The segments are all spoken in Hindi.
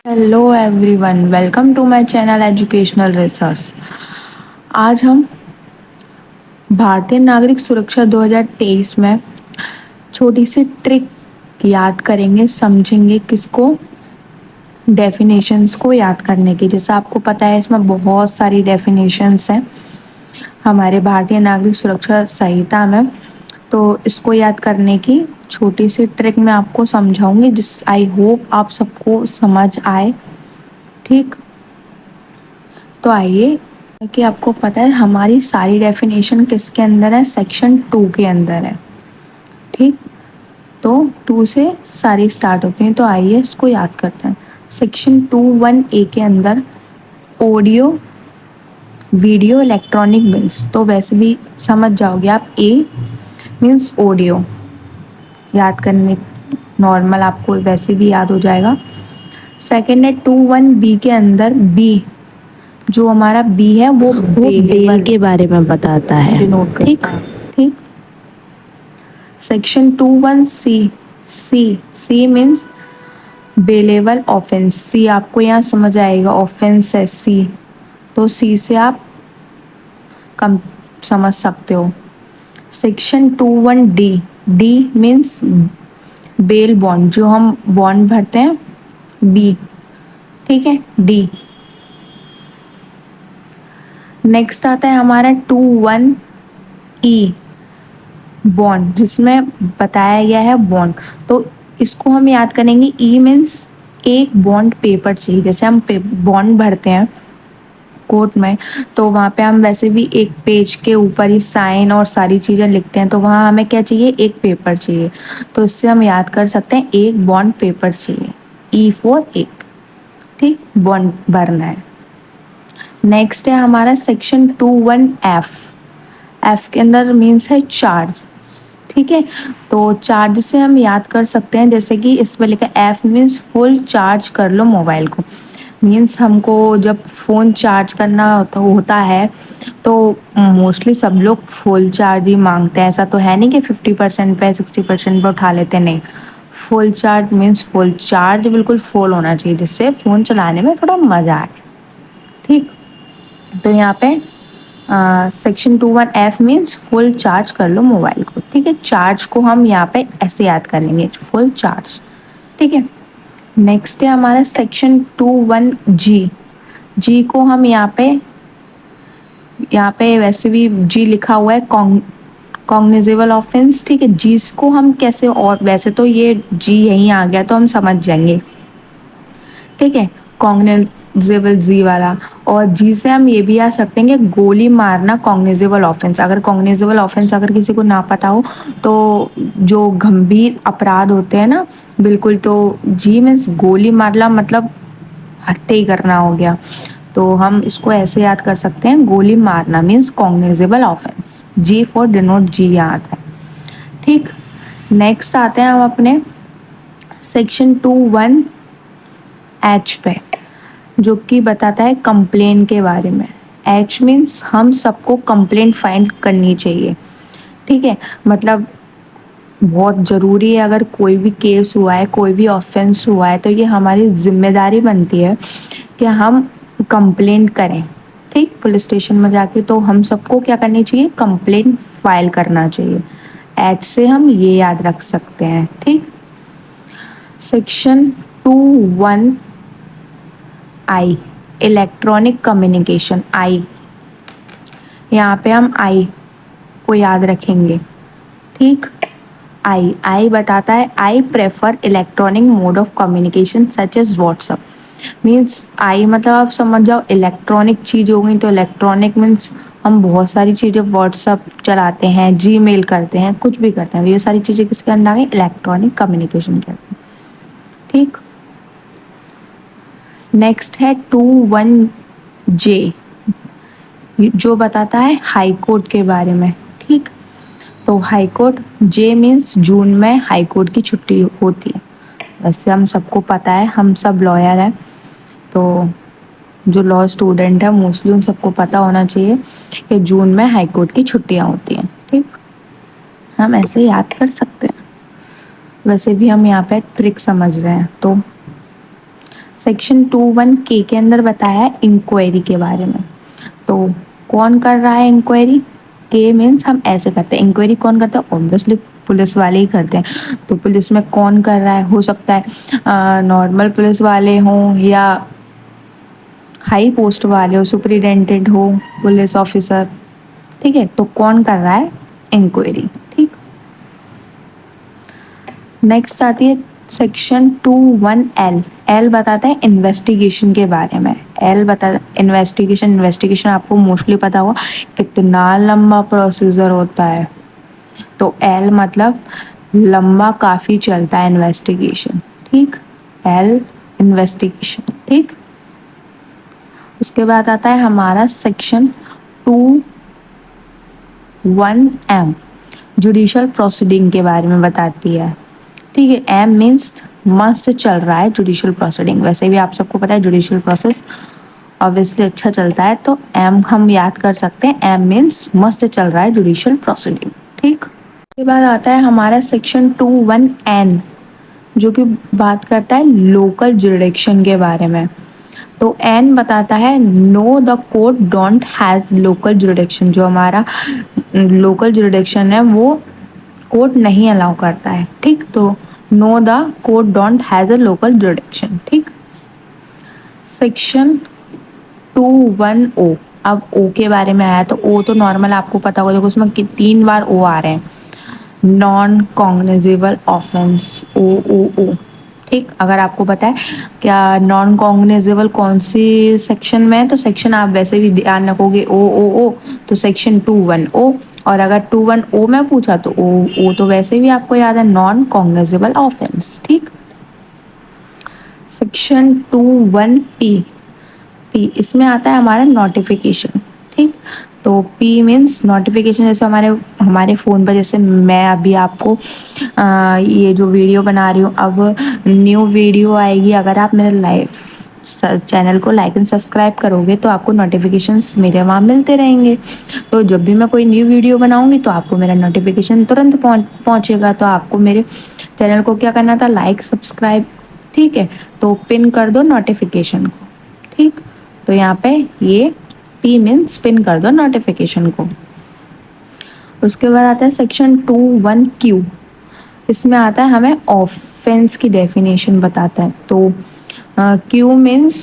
Hello everyone, welcome to my channel educational research. आज हम भारतीय नागरिक सुरक्षा 2023 में छोटी सी ट्रिक याद करेंगे, समझेंगे किसको, डेफिनेशंस को याद करने की। जैसा आपको पता है इसमें बहुत सारी डेफिनेशंस हैं हमारे भारतीय नागरिक सुरक्षा संहिता में। तो इसको याद करने की छोटी सी ट्रिक मैं आपको समझाऊंगी, जिस आई होप आप सबको समझ आए। ठीक, तो आइए कि आपको पता है हमारी सारी डेफिनेशन किसके अंदर है, सेक्शन 2 के अंदर है। ठीक, तो 2 से सारी स्टार्ट होती हैं, तो आइए इसको याद करते हैं। सेक्शन 2(1)(a) के अंदर ऑडियो वीडियो इलेक्ट्रॉनिक मीन्स, तो वैसे भी समझ जाओगे आप। ए मीन्स ऑडियो, याद करने नॉर्मल आपको वैसे भी याद हो जाएगा। सेकेंड है 2(1)(b) के अंदर बी, जो हमारा बी है वो बेल के बारे में बताता है। डिनोट ठीक, करता है। ठीक, section 2(1)(c), C means bailable offence. C आपको यहाँ समझ आएगा, ऑफेंस है सी, तो सी से आप कम समझ सकते हो। Section 2(1)(d), D means bail bond, जो हम बॉन्ड भरते हैं, बी। ठीक है, डी। नेक्स्ट आता है हमारा 2(1)(e), बॉन्ड, जिसमें बताया गया है बॉन्ड, तो इसको हम याद करेंगे। ई मीन्स एक बॉन्ड पेपर चाहिए। जैसे हम बॉन्ड भरते हैं कोर्ट में, तो वहाँ पे हम वैसे भी एक पेज के ऊपर ही साइन और सारी चीज़ें लिखते हैं, तो वहाँ हमें क्या चाहिए, एक पेपर चाहिए। तो इससे हम याद कर सकते हैं एक बॉन्ड पेपर चाहिए, ई फॉर एक। ठीक, बॉन्ड भरना है। नेक्स्ट है हमारा सेक्शन 2(1)(f), एफ के अंदर मीन्स है चार्ज। ठीक है, तो चार्ज से हम याद कर सकते हैं, जैसे कि इस पर लिखा एफ मीन्स फुल चार्ज कर लो मोबाइल को। मीन्स हमको जब फ़ोन चार्ज करना होता है तो मोस्टली सब लोग फुल चार्ज ही मांगते हैं। ऐसा तो है नहीं कि 50% पे 60% पे उठा लेते, नहीं। Full charge means full charge, बिल्कुल फुल होना चाहिए, जिससे फ़ोन चलाने में थोड़ा मज़ा आए। ठीक, तो यहाँ पे section 2(1)(f) means full charge कर लो मोबाइल को। ठीक है, चार्ज को हम यहाँ पे ऐसे याद करेंगे, फुल चार्ज। ठीक है, नेक्स्ट है हमारा सेक्शन 2(1)(g), जी को हम यहाँ पे वैसे भी जी लिखा हुआ है, कॉग्निजेबल ऑफेंस। ठीक है, जी को हम कैसे, और वैसे तो ये जी यहीं आ गया तो हम समझ जाएंगे। ठीक है, कॉग्निजेबल जी वाला, और जी से हम ये भी आ सकते हैं कि गोली मारना कॉग्निजेबल ऑफेंस। अगर कॉग्निजेबल ऑफेंस अगर किसी को ना पता हो, तो जो गंभीर अपराध होते हैं ना, बिल्कुल, तो जी मीन्स गोली मारना, मतलब हत्या ही करना हो गया। तो हम इसको ऐसे याद कर सकते हैं, गोली मारना means cognizable offence, G for denote, G यहाँ आता है। ठीक, नेक्स्ट आते हैं हम अपने सेक्शन 2(1)(h) पे, जो कि बताता है कंप्लेन के बारे में। एच मीन्स हम सबको कंप्लेंट फाइल करनी चाहिए। ठीक है, मतलब बहुत ज़रूरी है, अगर कोई भी केस हुआ है, कोई भी ऑफेंस हुआ है, तो ये हमारी जिम्मेदारी बनती है कि हम कंप्लेंट करें। ठीक, पुलिस स्टेशन में जाके तो हम सबको क्या करनी चाहिए, कंप्लेंट फाइल करना चाहिए। एच से हम ये याद रख सकते हैं। ठीक, सेक्शन 2(1)(i), इलेक्ट्रॉनिक कम्युनिकेशन, आई, यहाँ पे हम आई को याद रखेंगे। ठीक, आई बताता है, I prefer electronic mode of communication such as WhatsApp. Means I मतलब आप समझ जाओ इलेक्ट्रॉनिक चीज़ हो गई, तो इलेक्ट्रॉनिक मीन्स हम बहुत सारी चीज़ें, व्हाट्सअप चलाते हैं, जीमेल करते हैं, कुछ भी करते हैं, तो ये सारी चीज़ें किसके अंदर आ गई, इलेक्ट्रॉनिक कम्युनिकेशन के अंदर। ठीक, नेक्स्ट है 2(1)(j), जो बताता है हाई कोर्ट के बारे में। ठीक, तो हाई कोर्ट, जे मीन्स जून में हाई कोर्ट की छुट्टी होती है। वैसे हम सबको पता है, हम सब लॉयर हैं, तो जो लॉ स्टूडेंट है मोस्टली उन सबको पता होना चाहिए कि जून में हाई कोर्ट की छुट्टियां होती हैं। ठीक, हम ऐसे याद कर सकते हैं, वैसे भी हम यहाँ पे ट्रिक समझ रहे हैं। तो सेक्शन 21 के अंदर बताया है इंक्वायरी के बारे में। तो कौन कर रहा है इंक्वायरी? के मीन्स हम ऐसे करते हैं। इंक्वायरी कौन करता है? ऑब्वियसली पुलिस वाले ही करते हैं। तो पुलिस में कौन कर रहा है? हो सकता है नॉर्मल पुलिस वाले हों या हाई पोस्ट वाले हो, सुपरिटेंडेंट हो, पुलिस ऑफिसर। ठीक है, तो कौन कर रहा है इंक्वायरी? ठीक। नेक्स्ट आती है सेक्शन 21L। एल बताता है इन्वेस्टिगेशन के बारे में। एल बता इन्वेस्टिगेशन आपको मोस्टली पता होगा कितना लंबा प्रोसीजर होता है। तो एल मतलब लंबा काफ़ी चलता है इन्वेस्टिगेशन। ठीक, एल इन्वेस्टिगेशन। ठीक, उसके बाद आता है हमारा सेक्शन 21M, जुडिशल प्रोसीडिंग के बारे में बताती है। ठीक है, एम मीन्स मस्त चल रहा है जुडिशल प्रोसीडिंग। वैसे भी आप सबको पता है जुडिशल प्रोसेस ऑब्वियसली अच्छा चलता है, तो एम हम याद कर सकते हैं। एम मीन्स मस्त चल रहा है जुडिशल प्रोसीडिंग। ठीक, उसके बाद आता है हमारा सेक्शन 21N, जो कि बात करता है लोकल जुरिडिक्शन के बारे में। तो एन बताता है know the court don't has local jurisdiction. जो हमारा लोकल जुरिडिक्शन है वो कोर्ट नहीं अलाउ करता है। ठीक, तो know the court don't has a local jurisdiction. ठीक, सेक्शन 21O। अब ओ के बारे में आया, तो ओ तो नॉर्मल आपको पता होगा, देखो उसमें 3 बार ओ आ रहे हैं। नॉन कॉग्निजेबल ऑफेंस, ओ ओ ओ। ठीक, अगर आपको पता है क्या नॉन कॉग्निजेबल कौन सी सेक्शन में है, तो सेक्शन आप वैसे भी ध्यान रखोगे ओ ओ ओ, तो सेक्शन 21O। और अगर 21O में पूछा तो ओ तो वैसे भी आपको याद है, नॉन कॉग्निजेबल ऑफेंस। ठीक, सेक्शन 21P, इसमें आता है हमारा नोटिफिकेशन। ठीक, तो पी मीन्स नोटिफिकेशन। जैसे हमारे हमारे फ़ोन पर, जैसे मैं अभी आपको ये जो वीडियो बना रही हूँ, अब न्यू वीडियो आएगी, अगर आप मेरे लाइव चैनल को लाइक एंड सब्सक्राइब करोगे तो आपको नोटिफिकेशंस मेरे वहाँ मिलते रहेंगे। तो जब भी मैं कोई न्यू वीडियो बनाऊंगी तो आपको मेरा नोटिफिकेशन तुरंत पहुँचेगा। तो आपको मेरे चैनल को क्या करना था? Like subscribe. ठीक है, तो पिन कर दो नोटिफिकेशन को। ठीक, तो यहाँ पे ये पी मीन्स पिन कर दो नोटिफिकेशन को। उसके बाद आता है सेक्शन 21Q। इसमें आता है हमें ऑफेंस की डेफिनेशन बताता है। तो क्यू मीन्स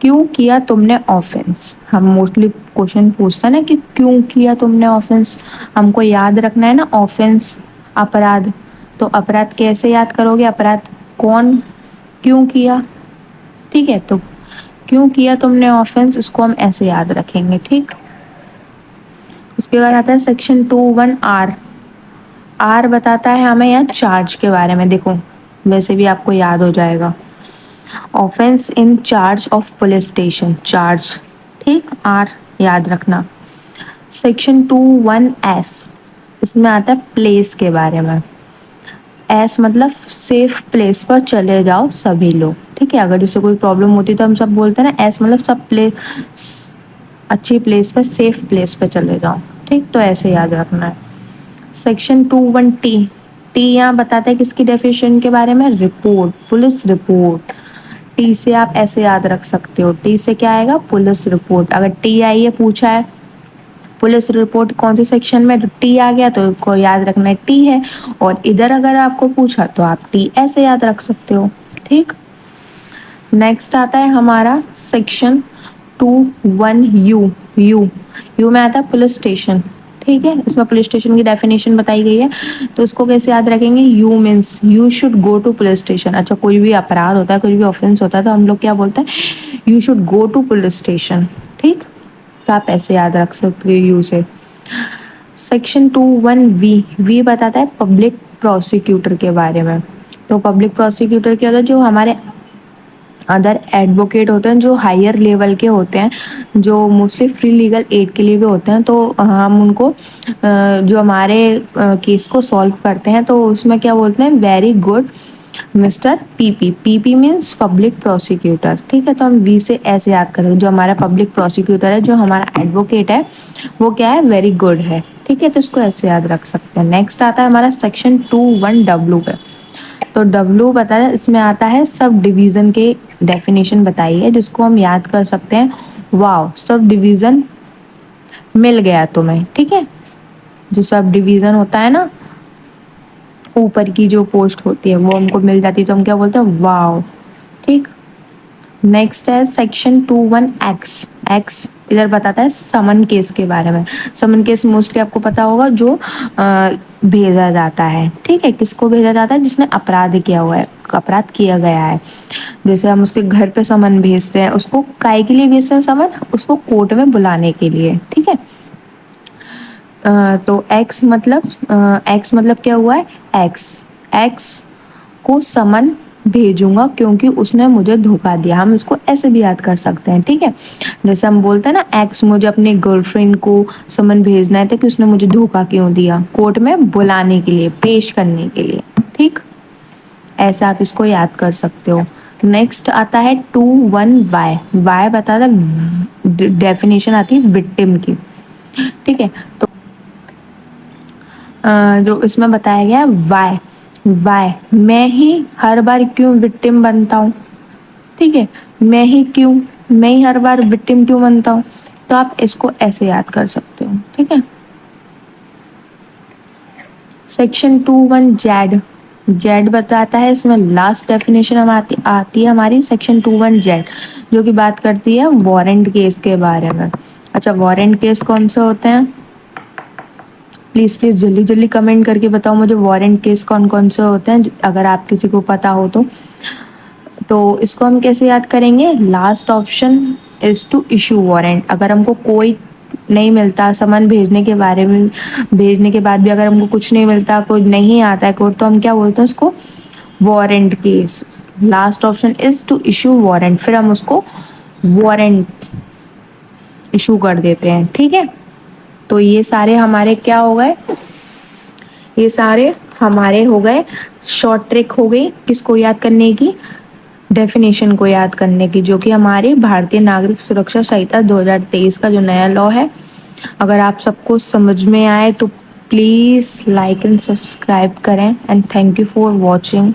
क्यों किया तुमने ऑफेंस। हम मोस्टली क्वेश्चन पूछते हैं ना कि क्यों किया तुमने ऑफेंस, हमको याद रखना है ना ऑफेंस अपराध। तो अपराध कैसे याद करोगे? अपराध कौन क्यों किया। ठीक है, तो क्यों किया तुमने ऑफेंस, इसको हम ऐसे याद रखेंगे। ठीक, उसके बाद आता है सेक्शन 21R। आर बताता है हमें यहाँ चार्ज के बारे में। देखो वैसे भी आपको याद हो जाएगा, offence in charge of police station, charge. ठीक, आर याद रखना। सेक्शन 21S, इसमें आता है प्लेस के बारे में। एस मतलब सेफ प्लेस पर चले जाओ सभी लोग। ठीक है, अगर जैसे कोई प्रॉब्लम होती तो हम सब बोलते हैं ना, एस मतलब सब प्लेस, अच्छी प्लेस पर, सेफ प्लेस पर चले जाओ। ठीक, तो ऐसे याद रखना है। सेक्शन 21T, टी यहाँ बताता है किसकी डेफिनेशन के बारे में? Report, police report. टी से आप ऐसे याद रख सकते हो, टी से क्या आएगा? Police report. अगर टी आई है, पूछा है पुलिस रिपोर्ट कौन से सेक्शन में, टी आ गया तो को याद रखना है टी है। और इधर अगर आपको पूछा तो आप टी ऐसे याद रख सकते हो। ठीक, नेक्स्ट आता है हमारा सेक्शन 21U। यू में आता है पुलिस स्टेशन। ठीक है, इसमें पुलिस स्टेशन की डेफिनेशन बताई गई है, तो इसको कैसे याद रखेंगे? You means you should go to police station. अच्छा, कोई भी अपराध होता है, कोई भी ऑफेंस होता है, तो हम लोग क्या बोलते हैं? You should go to police station. ठीक, तो आप ऐसे याद रख सकते हो यू से। सेक्शन 21V बताता है पब्लिक प्रोसिक्यूटर के बारे में। तो पब्लिक प्रोसिक्यूटर क्या होता है? जो हमारे अदर एडवोकेट होते हैं, जो हायर लेवल के होते हैं, जो मोस्टली फ्री लीगल एड के लिए भी होते हैं, तो हम उनको जो हमारे केस को सॉल्व करते हैं, तो उसमें क्या बोलते हैं? Very good mister PP. PP means public prosecutor. ठीक है, तो हम वी से ऐसे याद करेंगे, जो हमारा पब्लिक प्रोसिक्यूटर है, जो हमारा एडवोकेट है, वो क्या है? वेरी गुड है। ठीक है, तो इसको ऐसे याद रख सकते हैं। नेक्स्ट आता है हमारा सेक्शन 21W पे। तो डब्ल्यू बताया इसमें आता है सब डिवीजन के डेफिनेशन बताई है, जिसको हम याद कर सकते हैं। वाओ, सब डिवीजन मिल गया तुम्हें, ठीक है। जो सब डिवीजन होता है ना, ऊपर की जो पोस्ट होती है वो हमको मिल जाती है तो हम क्या बोलते हैं, वाओ, ठीक। नेक्स्ट है सेक्शन 21 एक्स। एक्स इधर बताता है समन केस के बारे में। समन केस मोस्टली आपको पता होगा, जो भेजा जाता है, ठीक है। किसको भेजा जाता है? जिसने अपराध किया हुआ है, अपराध किया गया है। जैसे हम उसके घर पे समन भेजते हैं, उसको काहे के लिए भेजते हैं समन? उसको कोर्ट में बुलाने के लिए, ठीक है। तो एक्स मतलब क्या हुआ है? एक्स एक्स को समन भेजूंगा क्योंकि उसने मुझे धोखा दिया। हम उसको ऐसे भी याद कर सकते हैं, ठीक है। जैसे हम बोलते हैं ना, एक्स मुझे अपनी गर्लफ्रेंड को समन भेजना है तो कि उसने मुझे धोखा क्यों दिया, कोर्ट में बुलाने के लिए, पेश करने के लिए, ठीक। ऐसा आप इसको याद कर सकते हो। नेक्स्ट आता है 21 वाई। वाई बताता है, डेफिनेशन आती है विक्टिम की, ठीक है। तो जो इसमें बताया गया है वाई, वाई मैं ही हर बार क्यों विक्टिम बनता हूँ, ठीक है। मैं ही हर बार विक्टिम क्यों बनता हूँ, तो आप इसको ऐसे याद कर सकते हो, ठीक है। Section 21 Z. जेड बताता है, इसमें लास्ट डेफिनेशन हम आती है हमारी सेक्शन 21 जेड, जो कि बात करती है वारंट केस के बारे में। अच्छा, वारंट केस कौन से होते हैं? प्लीज़ प्लीज़ जल्दी जल्दी कमेंट करके बताओ मुझे, वारंट केस कौन कौन से होते हैं, अगर आप किसी को पता हो तो इसको हम कैसे याद करेंगे? Last option is to issue warrant. अगर हमको कोई नहीं मिलता, समन भेजने के बारे में, भेजने के बाद भी अगर हमको कुछ नहीं मिलता, कोई नहीं आता है कोर्ट, तो हम क्या बोलते हैं उसको? Warrant case. Last option is to issue warrant, फिर हम उसको वारंट इशू कर देते हैं, ठीक है। तो ये सारे हमारे क्या हो गए? ये सारे हमारे हो गए शॉर्ट ट्रिक हो गई किसको याद करने की? डेफिनेशन को याद करने की, जो कि हमारे भारतीय नागरिक सुरक्षा संहिता 2023 का जो नया लॉ है। अगर आप सबको समझ में आए तो प्लीज़ लाइक एंड सब्सक्राइब करें, and thank you for watching.